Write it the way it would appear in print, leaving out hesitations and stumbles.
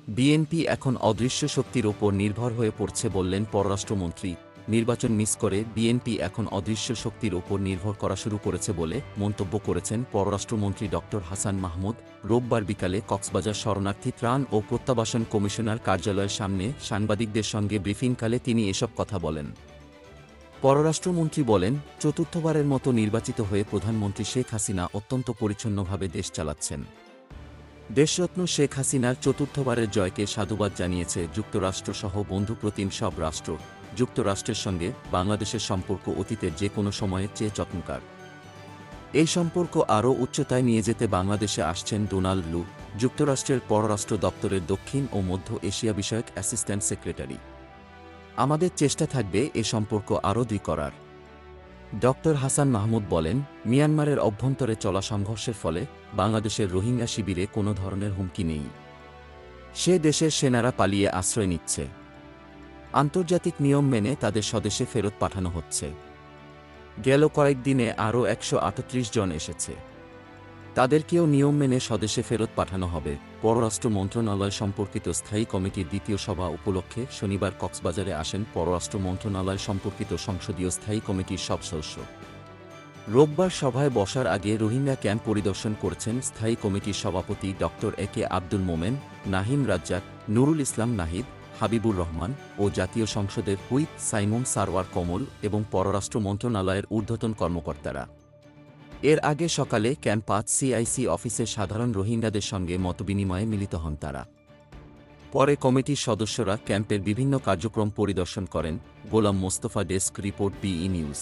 BNP এখন অদৃশ্য শক্তির ওপর নির্ভর হয়ে পড়ছে বললেন পররাষ্ট্রমন্ত্রী। নির্বাচন মিস করে বিএনপি এখন অদৃশ্য শক্তির ওপর নির্ভর করা শুরু করেছে বলে মন্তব্য করেছেন পররাষ্ট্রমন্ত্রী ড হাসান মাহমুদ। রোববার বিকালে কক্সবাজার শরণার্থী ত্রাণ ও প্রত্যাবাসন কমিশনার কার্যালয়ের সামনে সাংবাদিকদের সঙ্গে ব্রিফিংকালে তিনি এসব কথা বলেন। পররাষ্ট্রমন্ত্রী বলেন, চতুর্থবারের মতো নির্বাচিত হয়ে প্রধানমন্ত্রী শেখ হাসিনা অত্যন্ত পরিচ্ছন্নভাবে দেশ চালাচ্ছেন। দেশরত্ন শেখ হাসিনার চতুর্থবারের জয়কে সাধুবাদ জানিয়েছে যুক্তরাষ্ট্রসহ বন্ধুপ্রতিম সব রাষ্ট্র। যুক্তরাষ্ট্রের সঙ্গে বাংলাদেশের সম্পর্ক অতীতের যে কোনো সময়ের চেয়ে চমৎকার। এই সম্পর্ক আরও উচ্চতায় নিয়ে যেতে বাংলাদেশে আসছেন ডোনাল্ড লু, যুক্তরাষ্ট্রের পররাষ্ট্র দপ্তরের দক্ষিণ ও মধ্য এশিয়া বিষয়ক অ্যাসিস্ট্যান্ট সেক্রেটারি। আমাদের চেষ্টা থাকবে এ সম্পর্ক আরও দৃঢ় করার। ড হাসান মাহমুদ বলেন, মিয়ানমারের অভ্যন্তরে চলা সংঘর্ষের ফলে বাংলাদেশের রোহিঙ্গা শিবিরে কোনো ধরনের হুমকি নেই। সে দেশের সেনারা পালিয়ে আশ্রয় নিচ্ছে। আন্তর্জাতিক নিয়ম মেনে তাদের স্বদেশে ফেরত পাঠানো হচ্ছে। গেল কয়েকদিনে আরও 138 জন এসেছে। তাদেরকেও নিয়ম মেনে স্বদেশে ফেরত পাঠানো হবে। পররাষ্ট্র মন্ত্রণালয় সম্পর্কিত স্থায়ী কমিটির দ্বিতীয় সভা উপলক্ষে শনিবার কক্সবাজারে আসেন পররাষ্ট্র মন্ত্রণালয় সম্পর্কিত সংসদীয় স্থায়ী কমিটির সব সদস্য। রোববার সভায় বসার আগে রোহিঙ্গা ক্যাম্প পরিদর্শন করেছেন স্থায়ী কমিটির সভাপতি ড এ.কে আব্দুল মোমেন, নাহিম রাজ্জাক, নুরুল ইসলাম নাহিদ, হাবিবুর রহমান ও জাতীয় সংসদের হুইপ সাইমুম সারওয়ার কমল এবং পররাষ্ট্র মন্ত্রণালয়ের ঊর্ধ্বতন কর্মকর্তারা। এর আগে সকালে ক্যাম্প ৫ সিআইসি অফিসে সাধারণ রোহিঙ্গাদের সঙ্গে মতবিনিময়ে মিলিত হন তারা। পরে কমিটির সদস্যরা ক্যাম্পের বিভিন্ন কার্যক্রম পরিদর্শন করেন। Golam Mostafa, desk report, BE news.